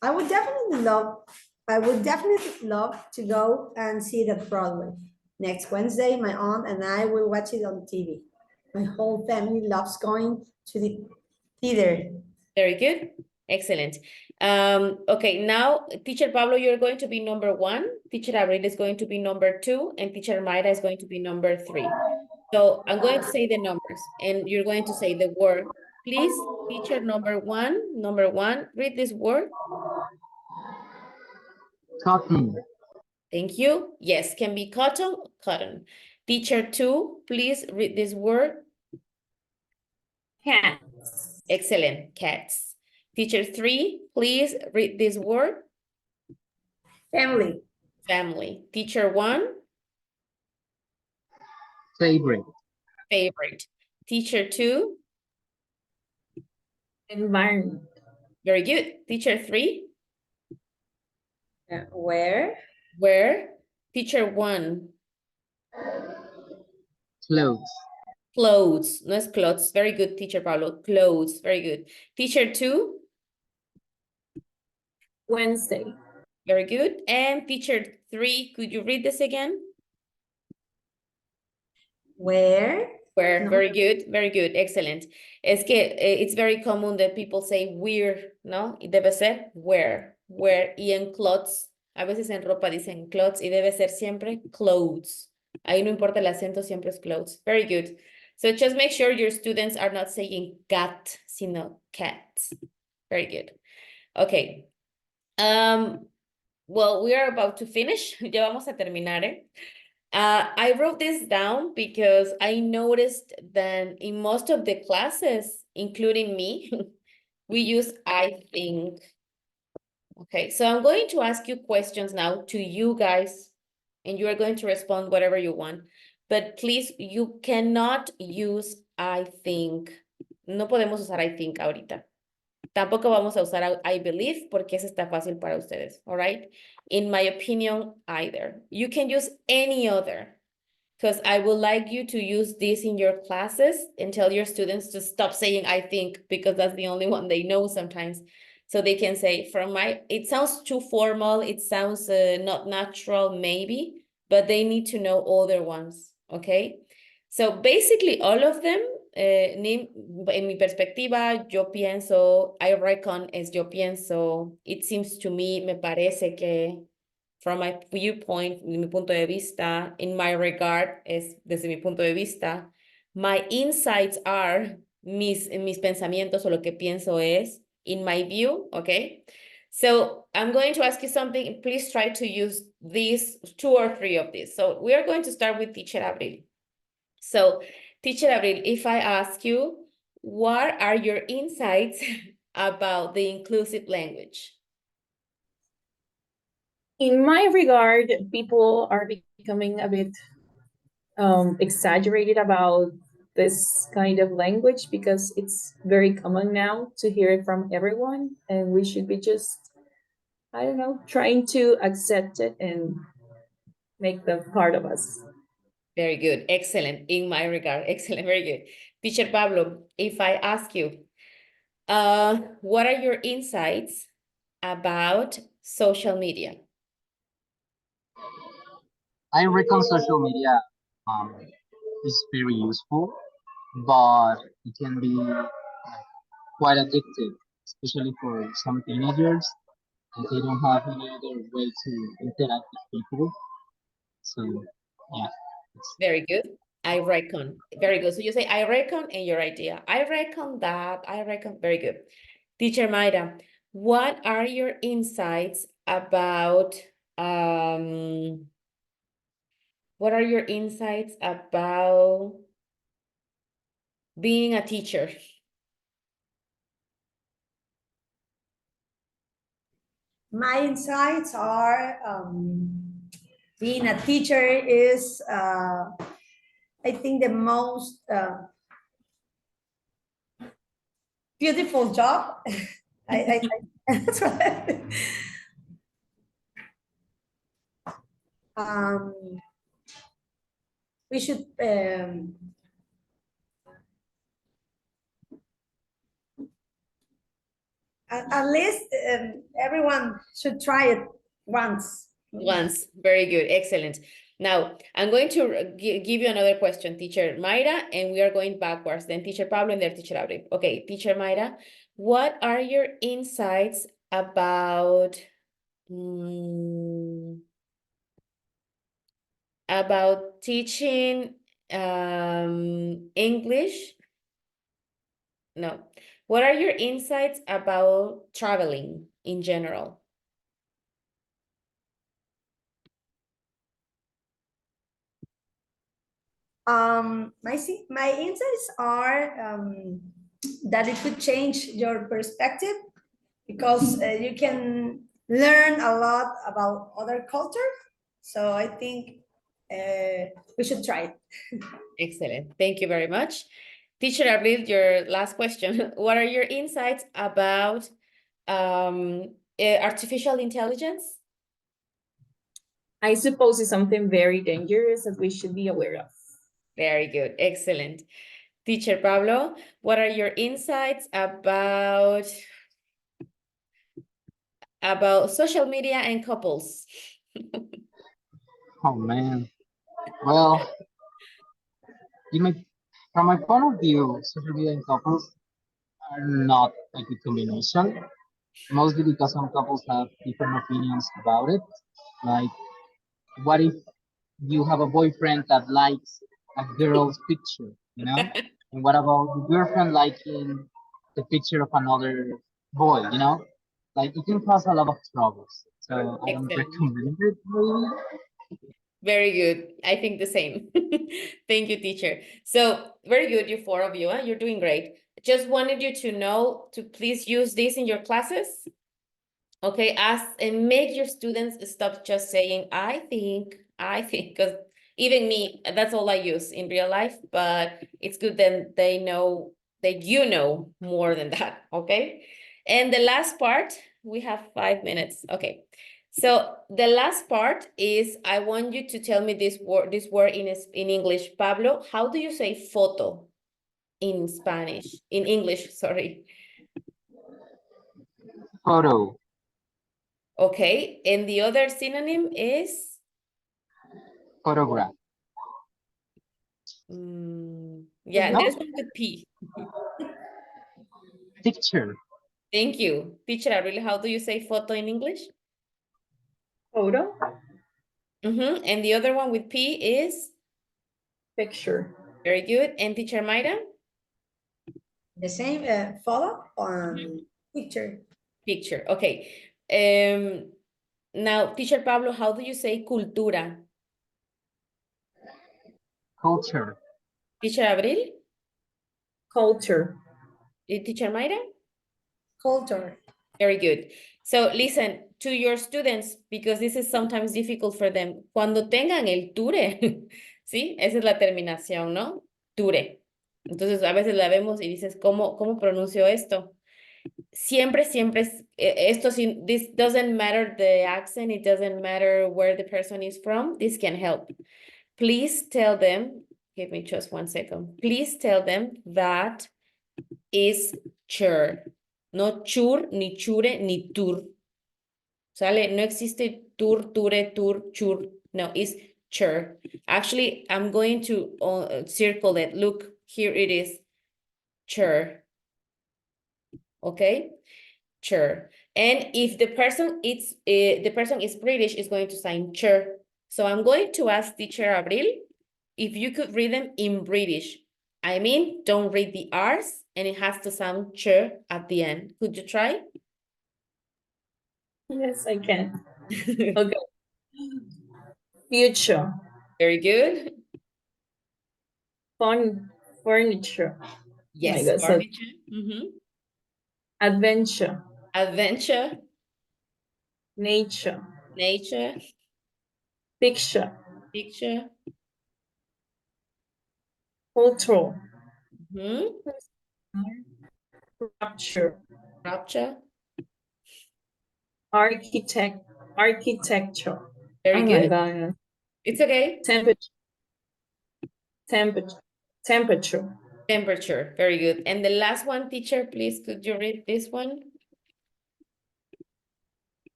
I would definitely love to go and see it at Broadway. Next Wednesday, my aunt and I will watch it on TV. My whole family loves going to the theater. Very good. Excellent. Okay, now teacher Pablo, you're going to be number 1. Teacher Abril is going to be number 2, and teacher Mayra is going to be number 3. So I'm going to say the numbers, and you're going to say the word. Please, teacher number one, read this word. Cotton, Thank you. Yes, can be cotton, cotton. Teacher 2, please read this word. Cats. Excellent, cats. Teacher 3, please read this word. Family. Family. Teacher 1. favorite, Favorite. Teacher 2. Environment. Very good. Teacher 3. Where? Where? Teacher 1. clothes, Clothes. No es clothes. Very good, teacher Pablo. Clothes. Very good. Teacher 2. Wednesday. Very good. And teacher 3, could you read this again? Where? Where? No. Very good. Very good. Excellent. Es que it's very common that people say where, ¿no? Y debe ser where. Where. Y en clothes. A veces en ropa dicen clothes y debe ser siempre clothes. Ahí no importa el acento, siempre es clothes. Very good. So just make sure your students are not saying cat, sino cat. Very good. Okay. Well, we are about to finish. Ya vamos a terminar, ¿eh? I wrote this down because I noticed that in most of the classes, including me, we use I think. Okay, so I'm going to ask you questions now to you guys, and you are going to respond whatever you want. But please, you cannot use I think. No podemos usar I think ahorita. Tampoco vamos a usar I believe porque eso está fácil para ustedes, all right? In my opinion, either. You can use any other, because I would like you to use this in your classes and tell your students to stop saying I think, because that's the only one they know sometimes. So they can say, it sounds too formal, it sounds not natural maybe, but they need to know other ones, okay? So basically all of them, en mi perspectiva, yo pienso, I reckon es yo pienso, it seems to me, me parece que, from my viewpoint, mi punto de vista, in my regard, es desde mi punto de vista, my insights are, mis pensamientos o lo que pienso es, in my view, okay? So I'm going to ask you something, please try to use these 2 or 3 of these. So we are going to start with teacher Abril. So, teacher Abril, if I ask you, what are your insights about the inclusive language? In my regard, people are becoming a bit exaggerated about this kind of language because it's very common now to hear it from everyone, and we should be just, I don't know, trying to accept it and make them part of us. Very good. Excellent. In my regard. Excellent. Very good. Teacher Pablo, if I ask you, what are your insights about social media? I reckon social media is very useful, but it can be quite addictive, especially for some teenagers, and they don't have any other way to interact with people. So, yeah. Very good. I reckon. Very good. So you say, I reckon, and your idea. I reckon that. I reckon. Very good. Teacher Mayra, what are your insights about what are your insights about being a teacher? My insights are being a teacher is, I think, the most beautiful job. That's what we should at least everyone should try it once. Once. Very good. Excellent. Now, I'm going to give you another question, Teacher Mayra, and we are going backwards. Then Teacher Pablo and then Teacher Abril. Okay, Teacher Mayra, what are your insights about teaching English? No. What are your insights about traveling in general? My insights are that it could change your perspective because you can learn a lot about other cultures. So I think we should try it. Excellent. Thank you very much. Teacher Abril, your last question. What are your insights about artificial intelligence? I suppose it's something very dangerous that we should be aware of. Very good. Excellent. Teacher Pablo, what are your insights about social media and couples? Oh man. Well, from my point of view, social media and couples are not a good combination. Mostly because some couples have different opinions about it. Like, what if you have a boyfriend that likes a girl's picture, you know? And what about the girlfriend liking the picture of another boy, you know? Like, it can cause a lot of troubles. So I don't Excellent. recommend it, really. Very good. I think the same. Thank you, teacher. So very good, you four of you. Huh? You're doing great. Just wanted you to know to please use this in your classes. Okay, ask and make your students stop just saying, I think, because even me, that's all I use in real life, but it's good that they know that you know more than that, okay? And the last part, we have 5 minutes, okay. So the last part is, I want you to tell me this word in English. Pablo, how do you say photo in Spanish, in English, sorry? Photo, Okay, and the other synonym is? photograph. Yeah, No? there's one with P. Picture, Thank you. Teacher Abril, how do you say photo in English? Photo, And the other one with P is? picture. Very good. And Teacher Mayra? The same photo on picture. Picture, okay. Now, Teacher Pablo, how do you say cultura? culture, Teacher Abril? Culture. Teacher Mayra? Culture. Very good. So listen to your students, because this is sometimes difficult for them. Cuando tengan el ture, ¿sí? Esa es la terminación, ¿no? Ture. Entonces a veces la vemos y dices, ¿cómo pronuncio esto? Siempre, esto, this doesn't matter the accent, it doesn't matter where the person is from, this can help. Please tell them, give me just 1 second. Please tell them that is chur. No chur, ni chure, ni tur. ¿Sale? No existe tur, ture, tur, chur. No, es chair. Actually, I'm going to circle it. Look, here it is, chair. Okay, chair. And if the person is British, is going to sign chair. So I'm going to ask teacher Abril if you could read them in British. I mean, don't read the R's, and it has to sound chair at the end. Could you try? Yes, I can. Okay. Future. Very good. Furniture. Yes, God, so- furniture. Adventure. Adventure, Nature. nature, Picture. picture. Cultural. Rapture. Rapture. Architecture. Very Oh my good. God. It's okay. Temperature. Temperature. Very good. And the last one, teacher, please, could you read this one?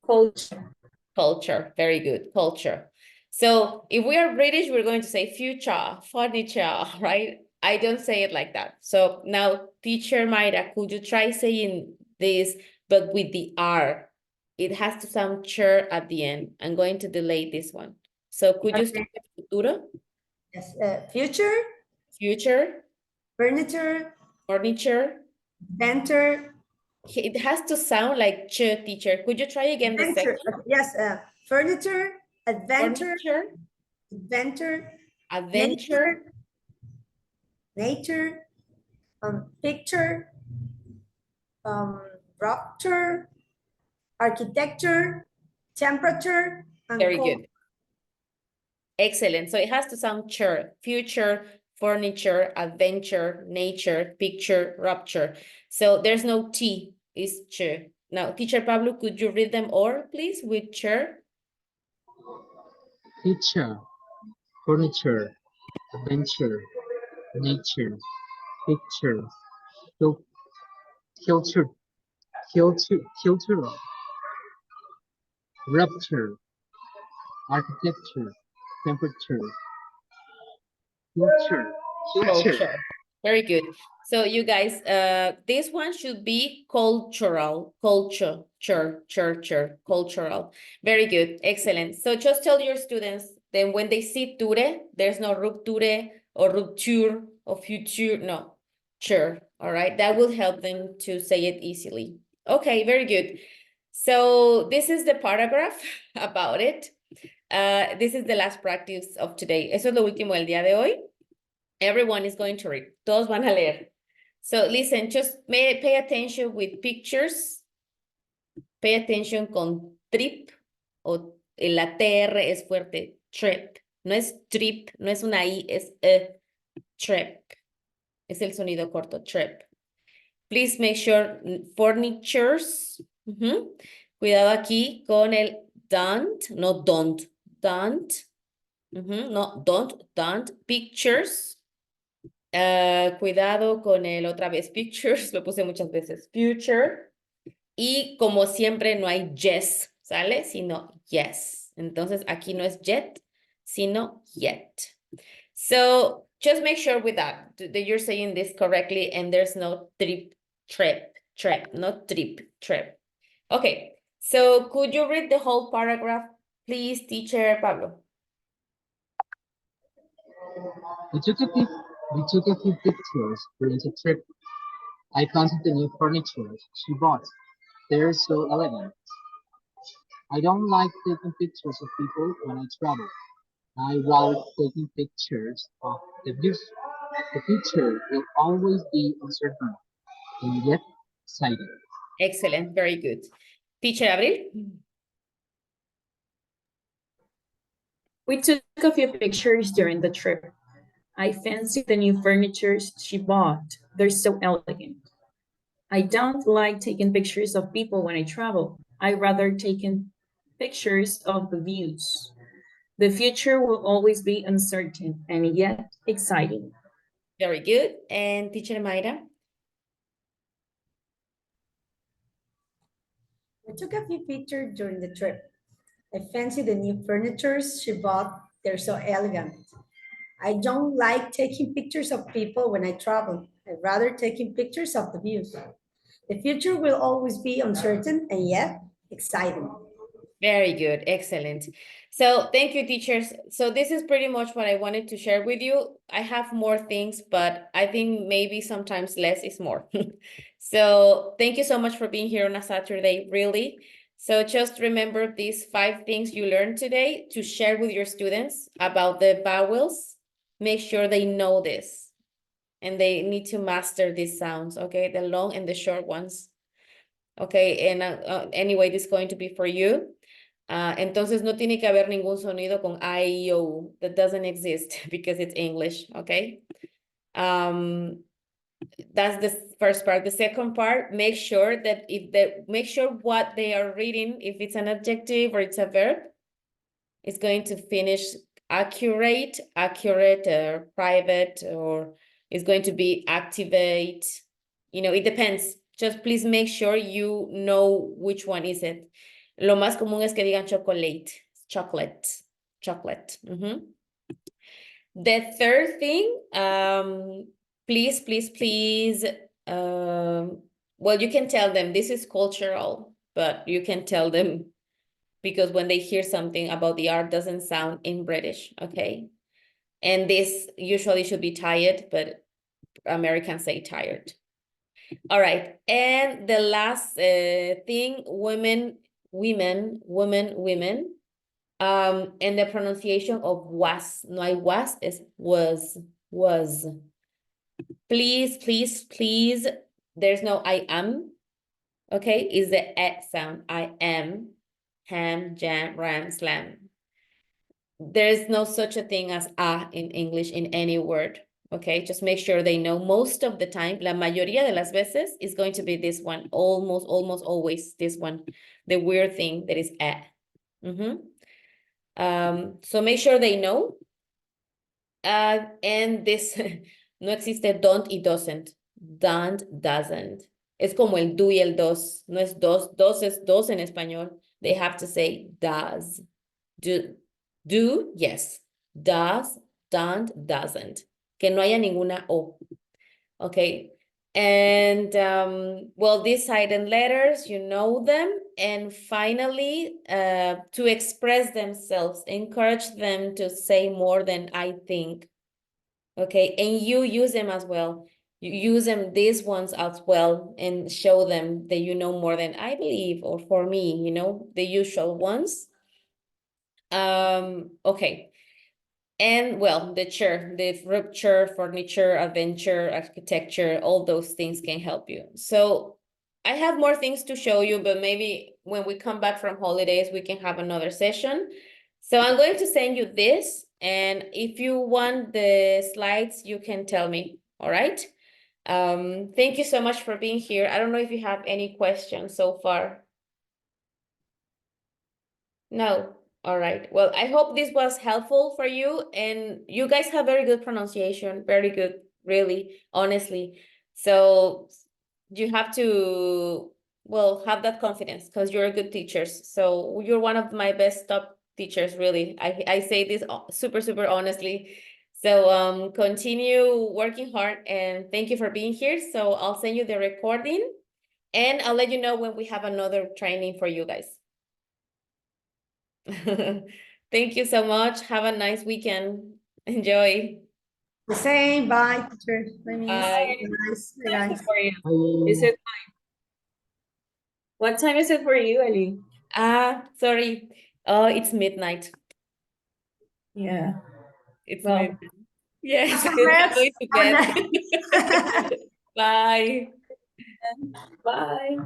Culture. Culture. Very good. Culture. So if we are British, we're going to say future, furniture, right? I don't say it like that. So now, teacher Mayra, could you try saying this, but with the R? It has to sound chair at the end. I'm going to delay this one. So could you start with futuro? Yes, future, Future, furniture, furniture. venture, It has to sound like ch, teacher. Could you try again the venture. second? Yes, furniture, adventure, Furniture, adventure, adventure. nature, picture, rupture, architecture, temperature, and Very cold. good. Excellent. So it has to sound chair, future, furniture, adventure, nature, picture, rupture. So there's no T, it's ch. Now, teacher Pablo, could you read them all, please, with chair? Picture, furniture, adventure, nature, picture, cul- culture, cultural, rupture, architecture, temperature, culture, Culture. Very good. So you guys, this one should be cultural, cultural. Very good, excellent. So just tell your students, then when they see ture, there's no rupture or rupture or future, no, sure, all right? That will help them to say it easily. Okay, very good. So this is the paragraph about it. This is the last practice of today. Eso es lo último del día de hoy. Everyone is going to read. Todos van a leer. So listen, just pay attention with pictures. Pay attention con trip o la TR es fuerte. Trip. No es trip, no es una I, es trip. Es el sonido corto, trip. Please make sure furnitures. Cuidado aquí con el don't, no don't. Don't. No, don't. Pictures. Cuidado con el otra vez pictures, lo puse muchas veces, future, y como siempre no hay yes, ¿sale? Sino yes. Entonces aquí no es yet, sino yet. So just make sure with that you're saying this correctly and there's no trip, not trip. Okay, so could you read the whole paragraph, please, teacher Pablo? We took a few pictures during the trip. I counted the new furniture she bought. They're so elegant. I don't like taking pictures of people when I travel. I like taking pictures of the views. The future will always be uncertain and yet exciting. Excellent, very good. Teacher Abril? We took a few pictures during the trip. I fancy the new furniture she bought. They're so elegant. I don't like taking pictures of people when I travel. I rather taking pictures of the views. The future will always be uncertain and yet exciting. Very good. And teacher Mayra? We took a few pictures during the trip. I fancy the new furnitures she bought. They're so elegant. I don't like taking pictures of people when I travel. I'd rather taking pictures of the views. The future will always be uncertain and yet exciting. Very good. Excellent. So thank you, teachers. So this is pretty much what I wanted to share with you. I have more things, but I think maybe sometimes less is more. So thank you so much for being here on a Saturday, really. So just remember these 5 things you learned today to share with your students about the vowels. Make sure they know this and they need to master these sounds, okay? The long and the short ones. Okay, and anyway, this is going to be for you. Entonces no tiene que haber ningún sonido con I, O. That doesn't exist because it's English, okay? That's the first part. The second part, make sure that make sure what they are reading, if it's an adjective or it's a verb, it's going to finish accurate, or private, or it's going to be activate. You know, it depends. Just please make sure you know which one is it. Lo más común es que digan chocolate, chocolate. The third thing, please, well, you can tell them this is cultural, but you can tell them because when they hear something about the art doesn't sound in British, okay? And this usually should be tired, but Americans say tired. All right, and the last thing, women, and the pronunciation of was, no hay was, es was. Please, there's no I am, okay? Is the sound, I am, ham, jam, ram, slam. There's no such a thing as a in English in any word, okay? Just make sure they know most of the time, la mayoría de las veces is going to be this one, almost always this one, the weird thing that is a. So make sure they know. And this, no existe don't y doesn't. Don't, doesn't. Es como el do y el dos. No es dos es dos en español. They have to say does. Do, yes. Does, don't, doesn't. Que no haya ninguna O. Okay. And, well, these silent letters, you know them. And finally, to express themselves, encourage them to say more than I think. Okay, and you use them as well. You use them, these ones as well, and show them that you know more than I believe, or for me, you know, the usual ones. Okay. And well, the rupture, furniture, adventure, architecture, all those things can help you. So I have more things to show you, but maybe when we come back from holidays, we can have another session. So I'm going to send you this. And if you want the slides, you can tell me, all right? Thank you so much for being here. I don't know if you have any questions so far. No. All right. Well, I hope this was helpful for you, and you guys have very good pronunciation, very good, really, honestly. So you have to, well, have that confidence because you're good teachers. So you're one of my best top teachers, really. I say this super honestly. So continue working hard, and thank you for being here. So I'll send you the recording, and I'll let you know when we have another training for you guys. Thank you so much. Have a nice weekend. Enjoy. The same. Bye, teacher. Bye. Nice. Nice. For you. Is it what time is it for you, Ali? Sorry. Oh, it's midnight. Yeah. It's Well, midnight. Yes, Congrats. I'm going to bed. Bye. bye.